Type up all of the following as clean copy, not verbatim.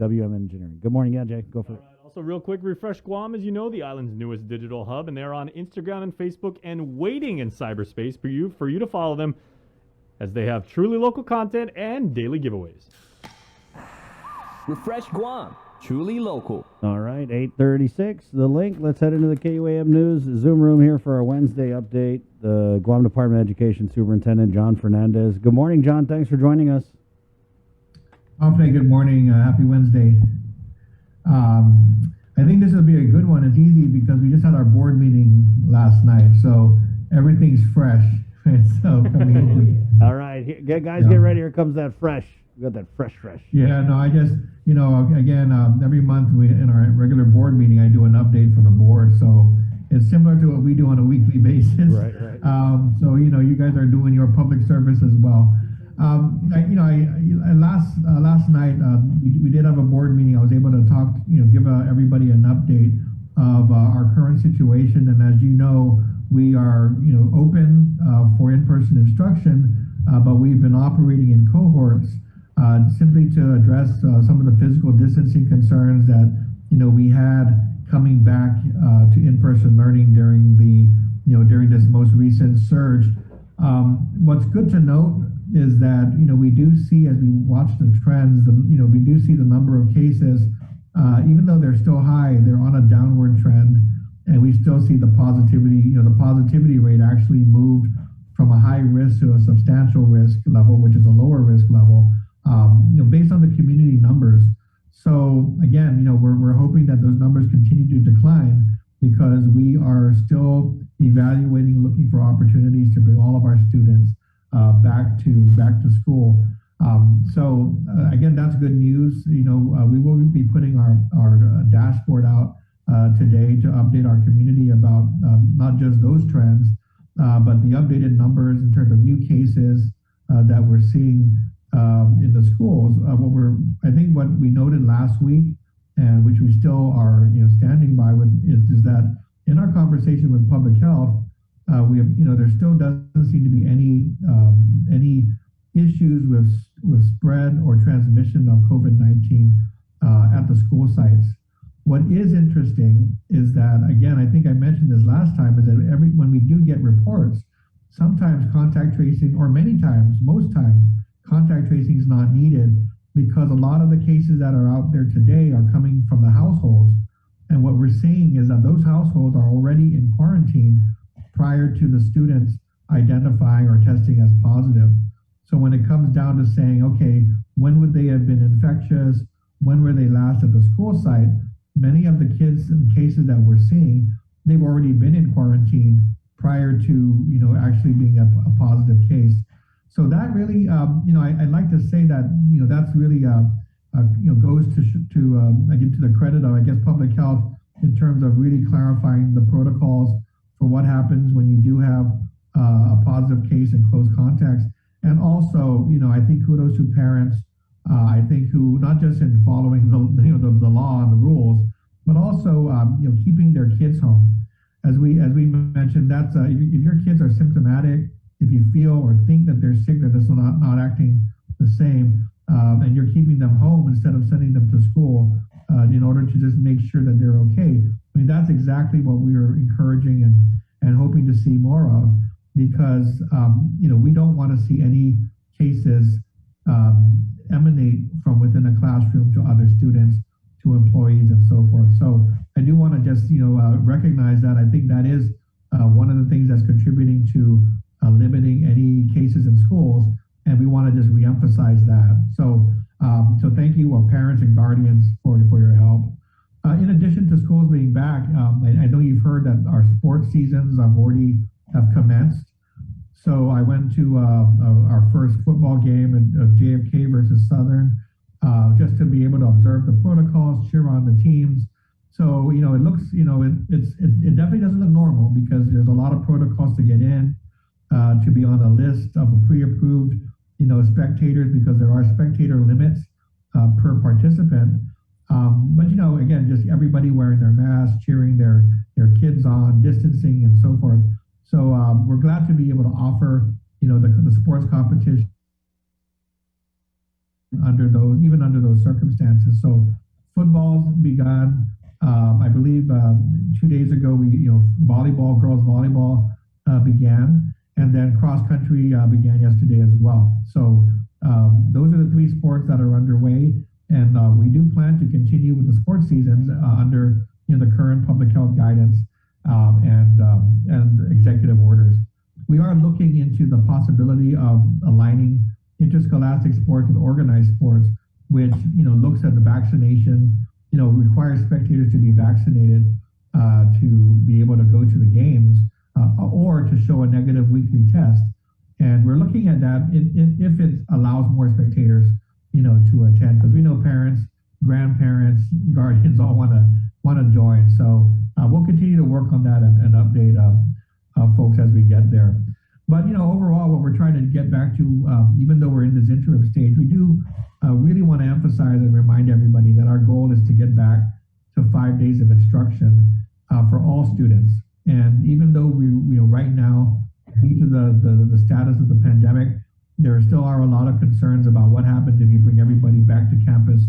WM Engineering. Good morning. Yeah, Jay, go for it. Also, real quick, Refresh Guam, as you know, the island's newest digital hub, and they're on Instagram and Facebook and waiting in cyberspace for you to follow them, as they have truly local content and daily giveaways. Refresh Guam, truly local. All right, 8:36. The link. Let's head into the KUAM News Zoom room here for our Wednesday update. The Guam Department of Education Superintendent Jon Fernandez. Good morning, John. Thanks for joining us. Good morning. Happy Wednesday. I think this will be a good one. It's easy because we just had our board meeting last night, so everything's fresh. So coming into, all right, get ready. Here comes that fresh. We got that fresh. Yeah, no, I just, again, every month in our regular board meeting, I do an update for the board. So it's similar to what we do on a weekly basis. Right. So, you guys are doing your public service as well. Last night, we did have a board meeting. I was able to talk, give everybody an update of our current situation. And as you know, we are, open for in-person instruction, but we've been operating in cohorts simply to address some of the physical distancing concerns that, we had coming back to in-person learning during during this most recent surge. What's good to note is that, we do see, as we watch the trends, we do see the number of cases, even though they're still high, they're on a downward trend, and we still see the positivity, the positivity rate actually moved from a high risk to a substantial risk level, which is a lower risk level, based on the community numbers. So again, we're hoping that those numbers continue to decline because we are still evaluating, looking for opportunities to bring all of our students back to school. Again, that's good news. We will be putting our dashboard out today to update our community about not just those trends, but the updated numbers in terms of new cases that we're seeing in the schools. I think what we noted last week, and which we still are standing by with, is that in our conversation with public health, we have, there still doesn't seem to be any issues with spread or transmission of COVID-19 at the school sites. What is interesting is that, again, I think I mentioned this last time, is that when we do get reports, sometimes contact tracing, or most times, contact tracing is not needed because a lot of the cases that are out there today are coming from the households. And what we're seeing is that those households are already in quarantine prior to the students identifying or testing as positive. So when it comes down to saying, okay, when would they have been infectious? When were they last at the school site? Many of the kids and cases that we're seeing, they've already been in quarantine prior to, actually being a positive case. So that really, I'd like to say that, that's really, goes to the credit of, I guess, public health in terms of really clarifying the protocols for what happens when you do have a positive case in close contacts. And also, I think kudos to parents, I think who, not just in following the law and the rules, but also, keeping their kids home. As we mentioned, that's, if your kids are symptomatic, if you feel or think that they're sick, that it's not acting the same, and you're keeping them home instead of sending them to school in order to just make sure that they're okay. I mean, that's exactly what we are encouraging and hoping to see more of, because, we don't want to see any cases emanate from within a classroom to other students, to employees, and so forth. So I do want to just, recognize that. I think that is one of the things that's contributing to limiting any cases in schools, and we want to just reemphasize that. So thank you, parents and guardians, for your help. In addition to schools being back, I know you've heard that our sports seasons have commenced. So I went to our first football game at JFK versus Southern, just to be able to observe the protocols, cheer on the teams. So, it looks, it definitely doesn't look normal because there's a lot of protocols to get in, to be on a list of pre-approved, spectators, because there are spectator limits per participant. But, again, just everybody wearing their masks, cheering their kids on, distancing, and so forth. So we're glad to be able to offer, the sports competition even under those circumstances. So basketball's begun. I believe 2 days ago, volleyball, girls volleyball began, and then cross country began yesterday as well. So those are the three sports that are underway, and we do plan to continue with the sports seasons under the current public health guidance and executive orders. We are looking into the possibility of aligning interscholastic sports with organized sports, which looks at the vaccination, requires spectators to be vaccinated to be able to go to the games or to show a negative weekly test. And we're looking at that if it allows more spectators, to attend, because we know parents, grandparents, guardians all want to join. So we'll continue to work on that and update folks as we get there. But overall, what we're trying to get back to, even though we're in this interim stage, we do really want to emphasize and remind everybody that our goal is to get back to 5 days of instruction for all students. And even though we right now, due to the status of the pandemic, there still are a lot of concerns about what happens if you bring everybody back to campus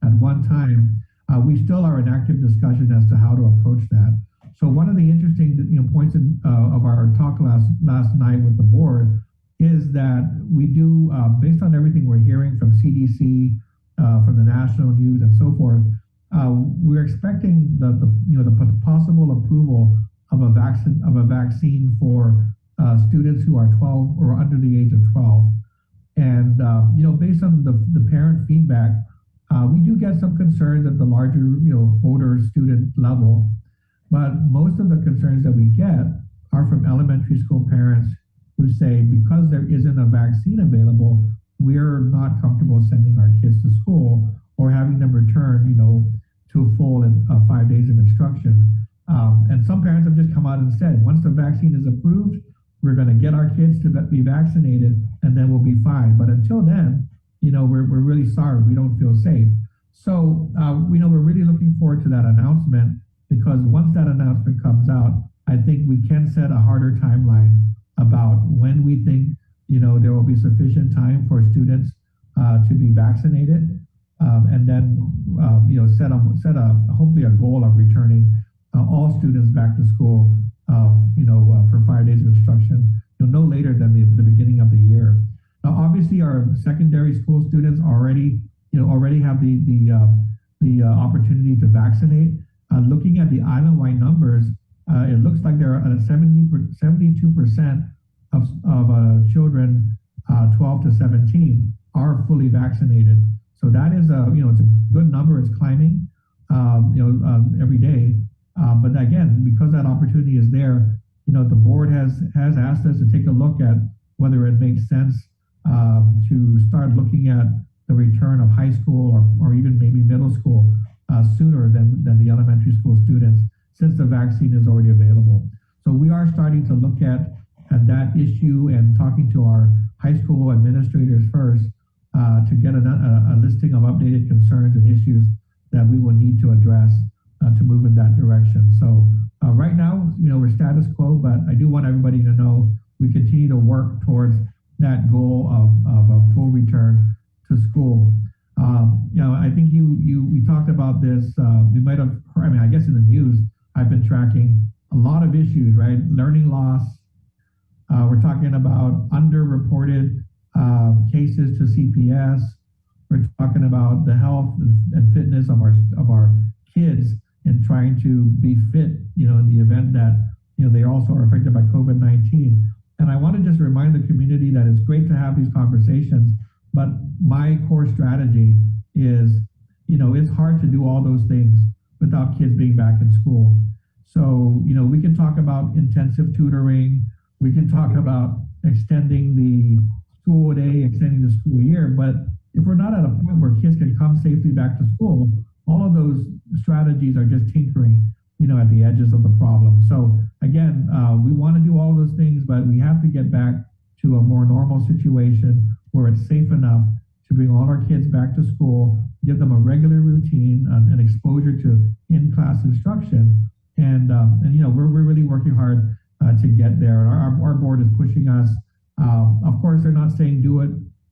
at one time. We still are in active discussion as to how to approach that. So one of the interesting points of our talk last night with the board is that we do, based on everything we're hearing from CDC, from the national news and so forth, we're expecting the possible approval of a vaccine for students who are 12 or under the age of 12. And based on the parent feedback, we do get some concerns at the larger, older student level. But most of the concerns that we get are from elementary school parents who say, because there isn't a vaccine available, we're not comfortable sending our kids to school or having them return, to a full 5 days of instruction. And some parents have just come out and said, once the vaccine is approved, we're going to get our kids to be vaccinated, and then we'll be fine. But until then, we're really sorry. We don't feel safe. So, we're really looking forward to that announcement, because once that announcement comes out, I think we can set a harder timeline about when we think, there will be sufficient time for students to be vaccinated, and then, set hopefully a goal of returning all students back to school, for 5 days of instruction, no later than the beginning of the year. Now, obviously, our secondary school students already have the opportunity to vaccinate. Looking at the island-wide numbers, it looks like there are 72% of children 12 to 17 are fully vaccinated. So that is it's a good number. It's climbing, every day. But again, because that opportunity is there, the board has asked us to take a look at whether it makes sense to start looking at the return of high school or even maybe middle school sooner than the elementary school students, since the vaccine is already available. So we are starting to look at that issue and talking to our high school administrators first to get a listing of updated concerns and issues that we will need to address to move in that direction. So right now, we're status quo, but I do want everybody to know we continue to work towards that goal of a full return to school. I think we talked about this. You might have heard, I guess in the news, I've been tracking a lot of issues, right? Learning loss. We're talking about underreported cases to CPS. We're talking about the health and fitness of our kids and trying to be fit, in the event that, they also are affected by COVID-19. And I want to just remind the community that it's great to have these conversations, but my core strategy is, it's hard to do all those things without kids being back in school. So, we can talk about intensive tutoring, we can talk about extending the school day, extending the school year, but if we're not at a point where kids can come safely back to school, all of those strategies are just tinkering, at the edges of the problem. So again, we want to do all of those things, but we have to get back to a more normal situation where it's safe enough to bring all our kids back to school, give them a regular routine and exposure to in-class instruction. And we're really working hard to get there. And our board is pushing us. Of course, they're not saying do it,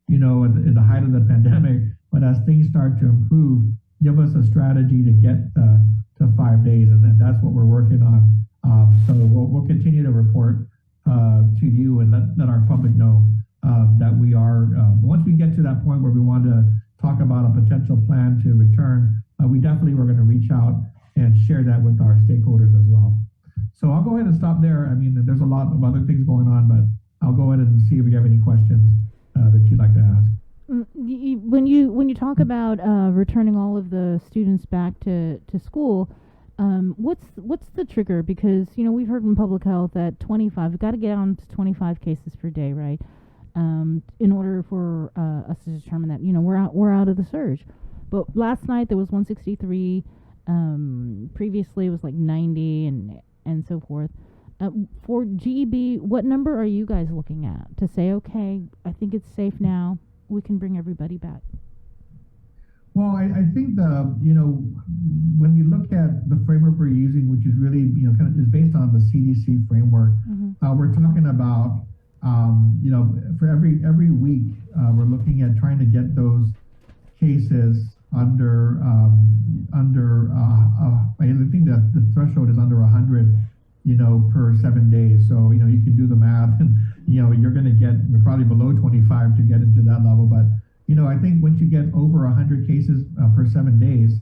in the height of the pandemic, but as things start to improve, give us a strategy to get to 5 days, and then that's what we're working on. So we'll continue to report to you and let our public know that we are, once we get to that point where we want to talk about a potential plan to return, we definitely were going to reach out and share that with our stakeholders as well. So I'll go ahead and stop there. I mean, there's a lot of other things going on, but I'll go ahead and see if we have any questions that you'd like to ask. When you talk about returning all of the students back to school, what's the trigger? Because we've heard from public health that 25, we've got to get down to 25 cases per day, right? In order for us to determine that we're out of the surge. But last night there was 163. Previously it was like 90 and so forth. For GEB, what number are you guys looking at to say, okay, I think it's safe now, we can bring everybody back? Well, I think when we look at the framework we're using, which is really kind of is based on the CDC framework, we're talking about for every week we're looking at trying to get those cases under I think that the threshold is under 100 per 7 days. So you can do the math, and you're going to get probably below 25 to get into that level. But I think once you get over 100 cases per 7 days,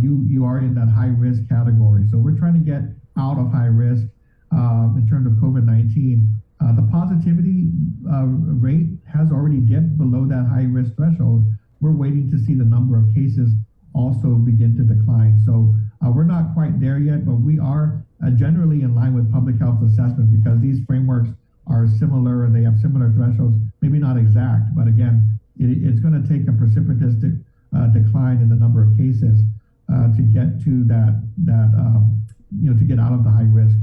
you are in that high risk category. So we're trying to get out of high risk in terms of COVID-19. The positivity rate has already dipped below that high risk threshold. We're waiting to see the number of cases also begin to decline. So we're not quite there yet, but we are generally in line with public health assessment, because these frameworks are similar and they have similar thresholds, maybe not exact, but again, it's going to take a precipitous decline in the number of cases to get to to get out of the high risk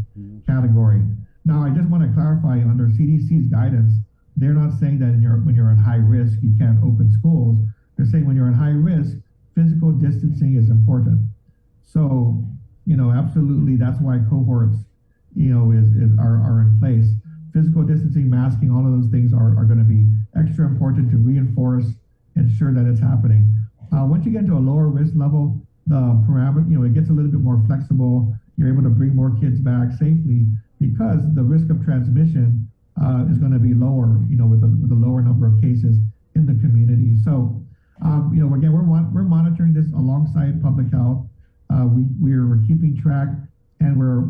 category. Now, I just want to clarify, under CDC's guidance, they're not saying that when you're in high risk, you can't open schools. They're saying when you're in high risk, physical distancing is important. So, absolutely, that's why cohorts, are in place. Physical distancing, masking, all of those things are going to be extra important to reinforce, ensure that it's happening. Once you get to a lower risk level, the parameter, it gets a little bit more flexible. You're able to bring more kids back safely, because the risk of transmission is going to be lower, with a lower number of cases in the community. So, again, we're monitoring this alongside public health. We're keeping track, and we're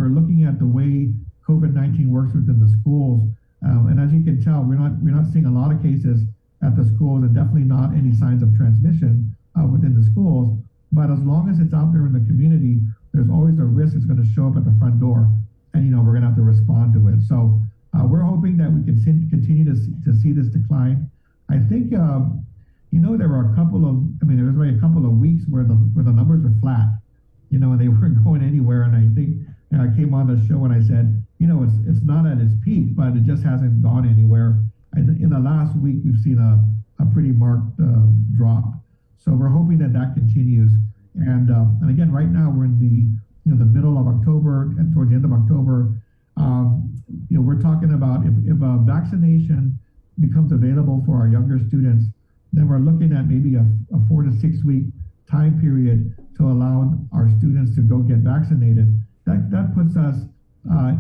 looking at the way COVID-19 works within the schools. And as you can tell, we're not seeing a lot of cases at the schools, and definitely not any signs of transmission within the schools. But as long as it's out there in the community, there's always a risk it's going to show up at the front door, and we're going to have to respond to it. So we're hoping that we can continue to see this decline. I think there were a couple of weeks where the numbers were flat, and they weren't going anywhere. And I think I came on the show and I said, it's not at its peak, but it just hasn't gone anywhere. In the last week, we've seen a pretty marked drop. So we're hoping that continues. And again, right now we're in the middle of October, and towards the end of October. We're talking about if a vaccination becomes available for our younger students, then we're looking at maybe a 4 to 6 week time period to allow our students to go get vaccinated. That puts us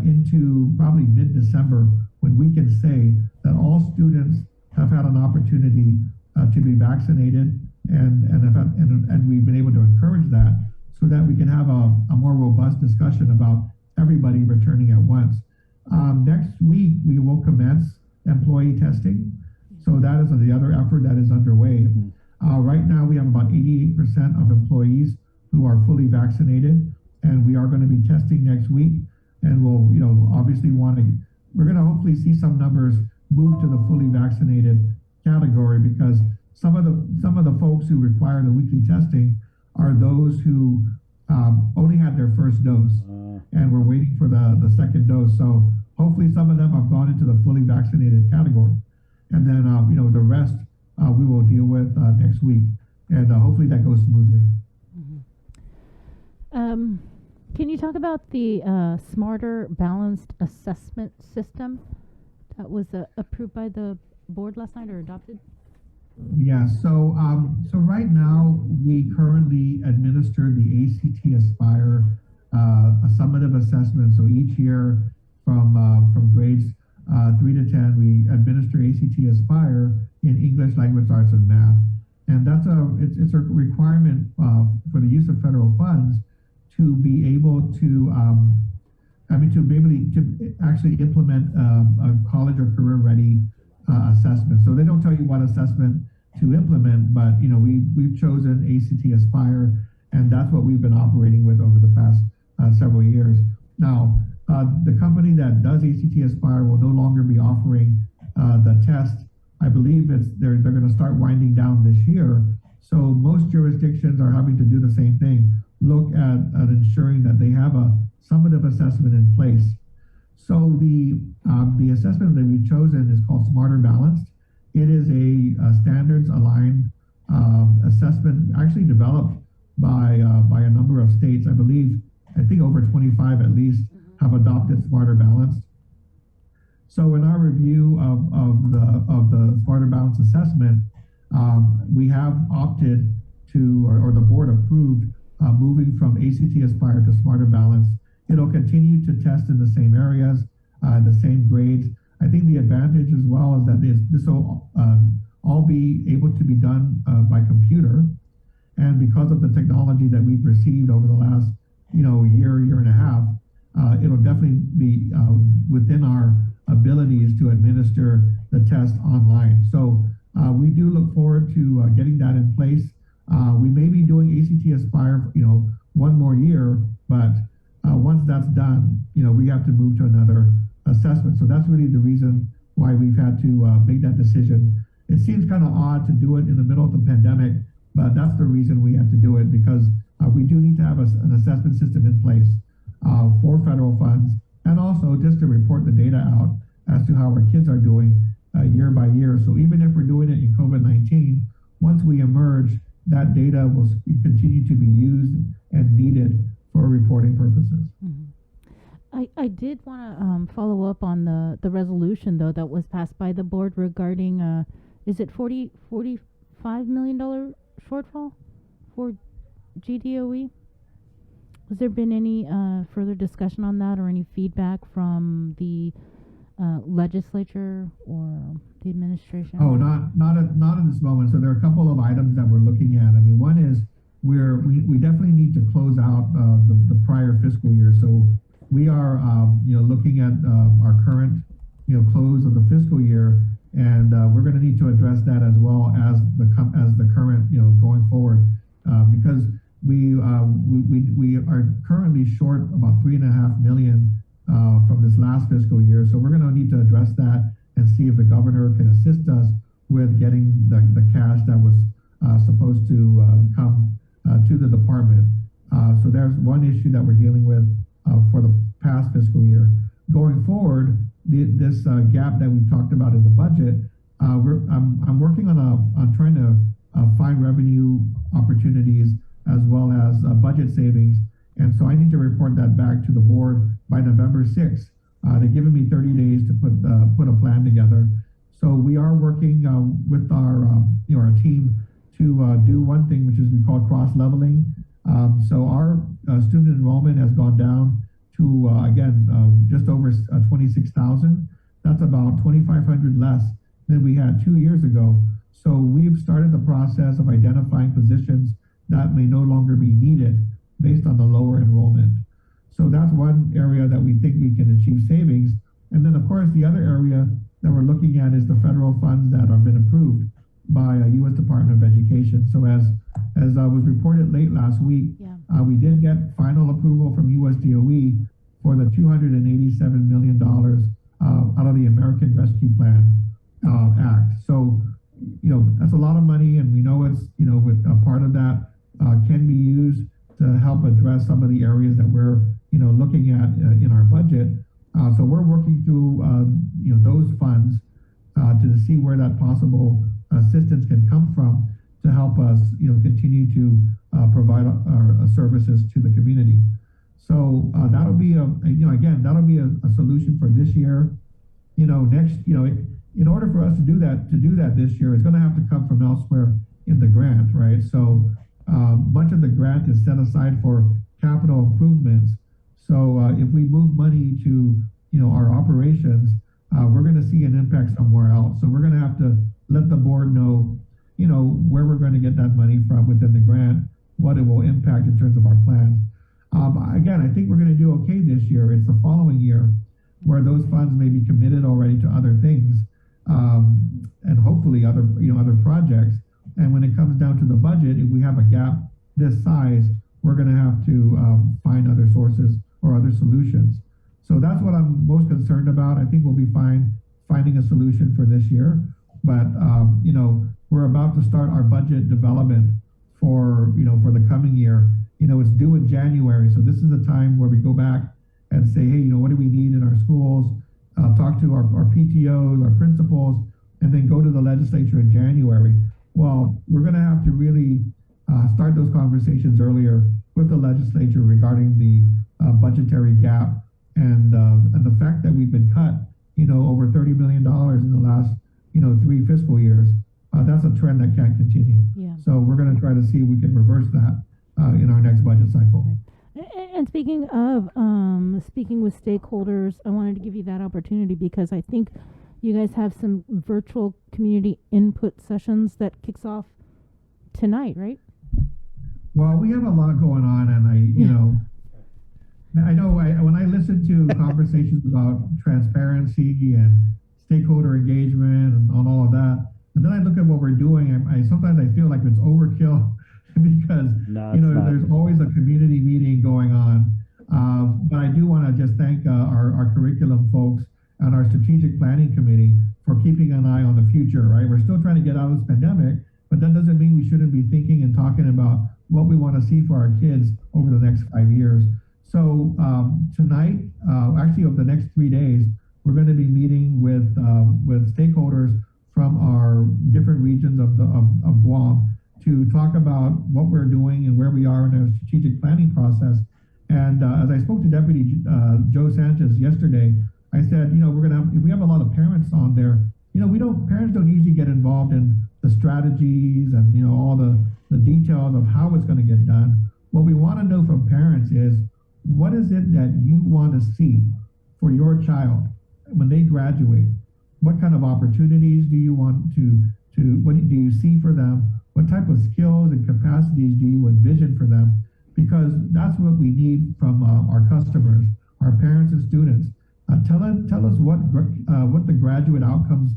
into probably mid-December, when we can say that all students have had an opportunity to be vaccinated, and we've been able to encourage that, so that we can have a more robust discussion about everybody returning at once. Next week, we will commence employee testing. So that is the other effort that is underway. Right now, we have about 88% of employees who are fully vaccinated, and we are going to be testing next week. And we'll, obviously we're going to hopefully see some numbers move to the fully vaccinated category, because some of the folks who require the weekly testing are those who only had their first dose, and we're waiting for the second dose. So hopefully some of them have gone into the fully vaccinated category. And then, the rest we will deal with next week, and hopefully that goes smoothly. Can you talk about the smarter balanced assessment system that was approved by the board last night, or adopted? Yeah, so right now we currently administer the ACT Aspire, a summative assessment. So each year from grades 3 to 10, we administer ACT Aspire in English, language arts, and math, and it's a requirement for the use of federal funds to be able to to be able to actually implement a college or career ready assessment. So they don't tell you what assessment to implement, but we've chosen ACT Aspire, and that's what we've been operating with over the past several years. Now, the company that does ACT Aspire will no longer be offering the test. I believe they're going to start winding down this year. So most jurisdictions are having to do the same thing. Look at ensuring that they have a summative assessment in place. So the assessment that we've chosen is called Smarter Balanced. It is a standards aligned assessment, actually developed by a number of states. I think over 25 at least have adopted Smarter Balanced. So in our review of the Smarter Balanced assessment, we have opted to, or the board approved, moving from ACT Aspire to Smarter Balanced. It'll continue to test in the same areas, the same grades. I think the advantage as well is that this will all be able to be done by computer, and because of the technology that we've received over the last year and a half, it'll definitely be within our abilities to administer the test online. So we do look forward to getting that in place. We may be doing ACT Aspire, one more year, but once that's done, we have to move to another assessment. So that's really the reason why we've had to make that decision. It seems kind of odd to do it in the middle of the pandemic, but that's the reason we had to do it, because we do need to have an assessment system in place for federal funds, and also just to report the data out as to how our kids are doing year by year. So even if we're doing it in COVID-19, once we emerge, that data will continue to be used and needed for reporting purposes. Mm-hmm. I did want to follow up on the resolution, though, that was passed by the board regarding, is it $45 million shortfall for GDOE? Has there been any further discussion on that, or any feedback from the legislature or the administration? Oh, not at this moment. So there are a couple of items that we're looking at. I mean, one is we definitely need to close out the prior fiscal year. So we are looking at our current close of the fiscal year, and we're going to need to address that as well as the current going forward, because we are currently short about $3.5 million from this last fiscal year. So we're going to need to address that and see if the governor can assist us with getting the cash that was supposed to come to the department. So there's one issue that we're dealing with for the past fiscal year. Going forward, this gap that we've talked about in the budget, I'm working on trying to find revenue opportunities as well as budget savings. And so I need to report that back to the board by November 6th. They've given me 30 days to put a plan together. So we are working with our team to do one thing, which is we call cross-leveling. So our student enrollment has gone down to, just over 26,000. That's about 2,500 less than we had 2 years ago. So we've started the process of identifying positions that may no longer be needed based on the lower enrollment. So that's one area that we think we can achieve savings. And then, of course, the other area that we're looking at is the federal funds that have been approved by U.S. Department of Education. So as was reported late last week, we did get final approval from U.S. DOE for the $287 million out of the American Rescue Plan Act. So, that's a lot of money, and we know it's, with a part of that can be used to help address some of the areas that we're, looking at in our budget. So we're working through, those funds to see where that possible assistance can come from to help us, continue to provide our services to the community. So that'll be that'll be a solution for this year. Next, in order for us to do that this year, it's going to have to come from elsewhere in the grant, right? So much of the grant is set aside for capital improvements. So if we move money to our operations, we're going to see an impact somewhere else. So we're going to have to let the board know, where we're going to get that money from within the grant, what it will impact in terms of our plans. Again, I think we're going to do okay this year. It's the following year where those funds may be committed already to other things, and hopefully other projects. And when it comes down to the budget, if we have a gap this size, we're going to have to find other sources or other solutions. So that's what I'm most concerned about. I think we'll be fine finding a solution for this year. But we're about to start our budget development for the coming year. It's due in January, so this is the time where we go back and say, hey, what do we need in our schools? Talk to our PTOs, our principals, and then go to the legislature in January. Well, we're going to have to really start those conversations earlier with the legislature regarding the budgetary gap and the fact that we've been cut, over $30 million in the last, 3 fiscal years. That's a trend that can't continue. Yeah. So we're going to try to see if we can reverse that in our next budget cycle. And speaking of speaking with stakeholders, I wanted to give you that opportunity because I think you guys have some virtual community input sessions that kicks off tonight, right? Well, we have a lot going on, and I know when I listen to conversations about transparency and stakeholder engagement and on all of that, and then I look at what we're doing, I sometimes I feel like it's overkill because there's always a community meeting going on. But I do want to just thank our curriculum folks and our strategic planning committee for keeping an eye on the future, right? We're still trying to get out of this pandemic, but that doesn't mean we shouldn't be thinking and talking about what we want to see for our kids over the next 5 years. So tonight, actually over the next 3 days, we're going to be meeting with stakeholders from our different regions of Guam to talk about what we're doing and where we are in our strategic planning process. And as I spoke to Deputy Joe Sanchez yesterday, I said, we're going to have, if we have a lot of parents on there, parents don't usually get involved in the strategies and, all the details of how it's going to get done. What we want to know from parents is, what is it that you want to see for your child when they graduate? What kind of opportunities do you want what do you see for them? What type of skills and capacities do you envision for them? Because that's what we need from our customers, our parents and students. Tell us what the graduate outcomes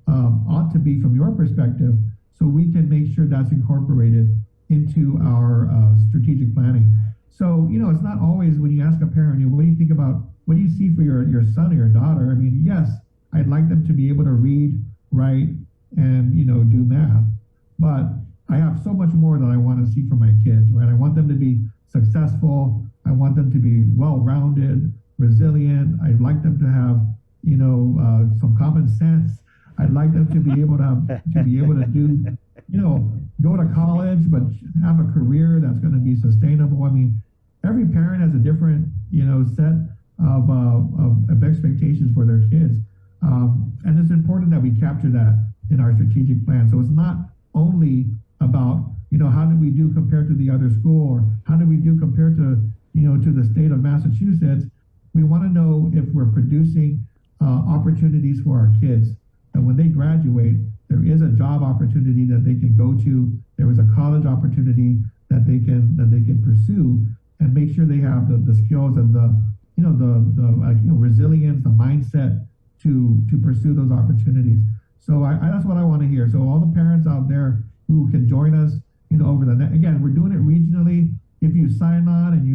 ought to be from your perspective, so we can make sure that's incorporated into our strategic planning. So, it's not always when you ask a parent, what do you think about, what do you see for your son or your daughter? I mean, yes, I'd like them to be able to read, write, and, do math. But I have so much more that I want to see from my kids, right? I want them to be successful. I want them to be well-rounded, resilient. I'd like them to have, some common sense. I'd like them to be able to do, go to college, but have a career that's going to be sustainable. I mean, every parent has a different, set of expectations for their kids. And it's important that we capture that in our strategic plan. So it's not only about, how do we do compared to the other school, or how do we do compared to, to the state of Massachusetts. We want to know if we're producing opportunities for our kids. And when they graduate, there is a job opportunity that they can go to. There is a college opportunity that they can pursue, and make sure they have the skills and the resilience, the mindset to pursue those opportunities. So that's what I want to hear. So all the parents out there who can join us, over again, we're doing it regionally. If you sign on and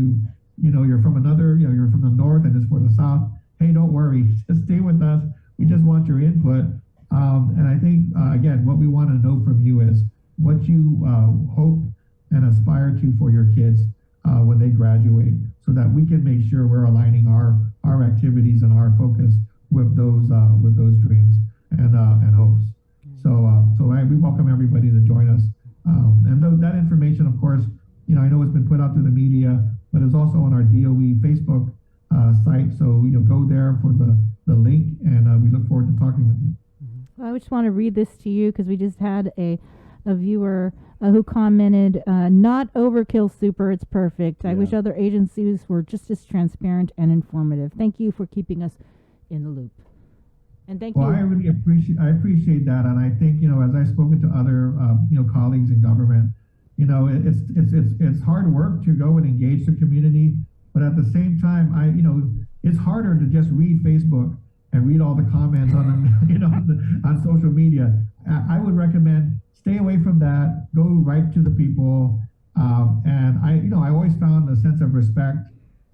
you're from another, you're from the north and it's for the south, hey, don't worry, just stay with us. We just want your input. And I think, again, what we want to know from you is what you hope and aspire to for your kids when they graduate, so that we can make sure we're aligning our activities and our focus with those dreams and hopes. So we welcome everybody to join us. And that information, of course, I know it's been put out through the media, but it's also on our DOE Facebook site. So go there for the link, and we look forward to talking with you. I just want to read this to you because we just had a viewer who commented, "Not overkill super, it's perfect. I Yeah. wish other agencies were just as transparent and informative. Thank you for keeping us in the loop." And thank Well, you. I really appreciate that, and I think, as I've spoken to other colleagues in government, it's hard work to go and engage the community, but at the same time, it's harder to just read Facebook and read all the comments on on social media. I would recommend stay away from that. Go right to the people, and I always found a sense of respect,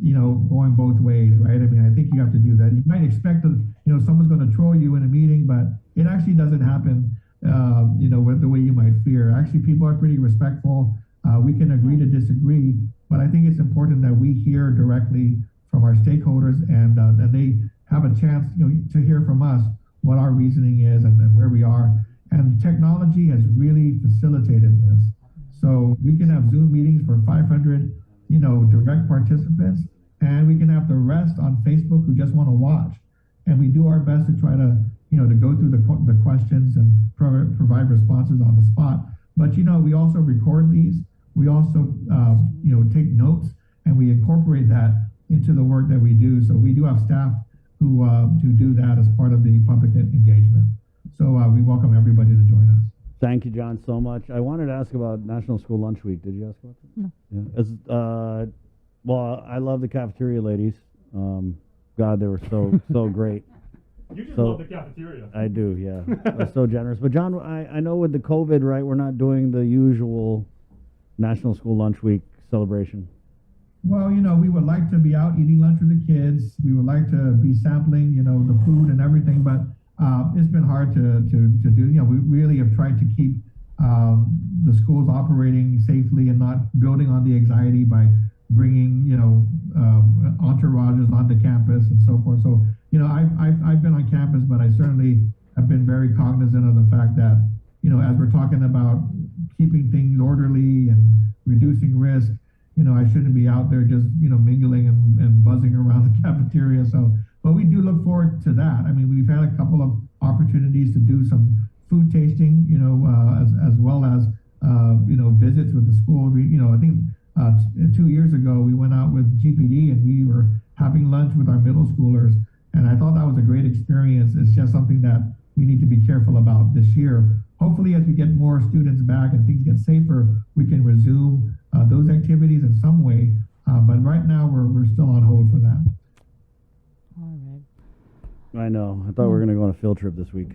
going both ways, right? I mean, I think you have to do that. You might expect that, someone's going to troll you in a meeting, but it actually doesn't happen, with the way you might fear. Actually, people are pretty respectful. We can agree to disagree, but I think it's important that we hear directly from our stakeholders and they have a chance, to hear from us what our reasoning is and where we are. And technology has really facilitated this. So we can have Zoom meetings for 500, direct participants, and we can have the rest on Facebook who just want to watch. And we do our best to try to, to go through the questions and provide responses on the spot. But, we also record these. We also, take notes, and we incorporate that into the work that we do. So we do have staff who do that as part of the public engagement. So we welcome everybody to join us. Thank you, John, so much. I wanted to ask about National School Lunch Week. Did you ask about that? No. Yeah. Well, I love the cafeteria ladies. God, they were so great. You just So- love the cafeteria. I do, yeah. They're so generous. But John, I know with the COVID, right, we're not doing the usual National School Lunch Week celebration. Well, we would like to be out eating lunch with the kids. We would like to be sampling, the food and everything, but it's been hard to do. We really have tried to keep the schools operating safely and not building on the anxiety by bringing, entourages onto campus and so forth. So, I've been on campus, but I certainly have been very cognizant of the fact that, as we're talking about keeping things orderly and reducing risk, I shouldn't be out there just, mingling and buzzing around the cafeteria. So, but we do look forward to that. I mean, we've had a couple of opportunities to do some food tasting, as well as, visits with the school. I think 2 years ago, we went out with GPD and we were having lunch with our middle schoolers. And I thought that was a great experience. It's just something that we need to be careful about this year. Hopefully, as we get more students back and things get safer, we can resume those activities in some way. But right now, we're still on hold for that. All right. I know. I thought we were going to go on a field trip this week.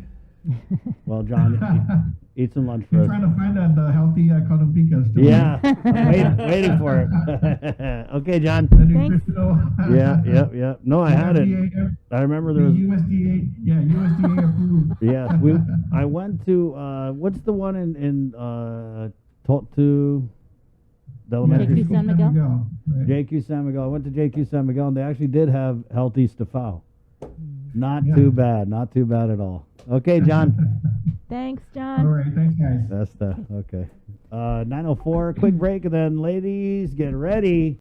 Well, John, eat some lunch for You're us. trying to find that healthy Columbicas still. Yeah, I'm waiting for it. Okay, John. The Thanks. nutritional. Yeah. No, I had it. I remember there was. USDA approved. Yes, I went to what's the one in Toltu, the elementary JQ school? San Miguel? Right. JQ San Miguel. I went to JQ San Miguel, and they actually did have healthy stafao. Not Yeah. too bad. Not too bad at all. Okay, John. Thanks, All John. right, thanks, guys. That's the okay. 9:04. Quick break, and then ladies, get ready.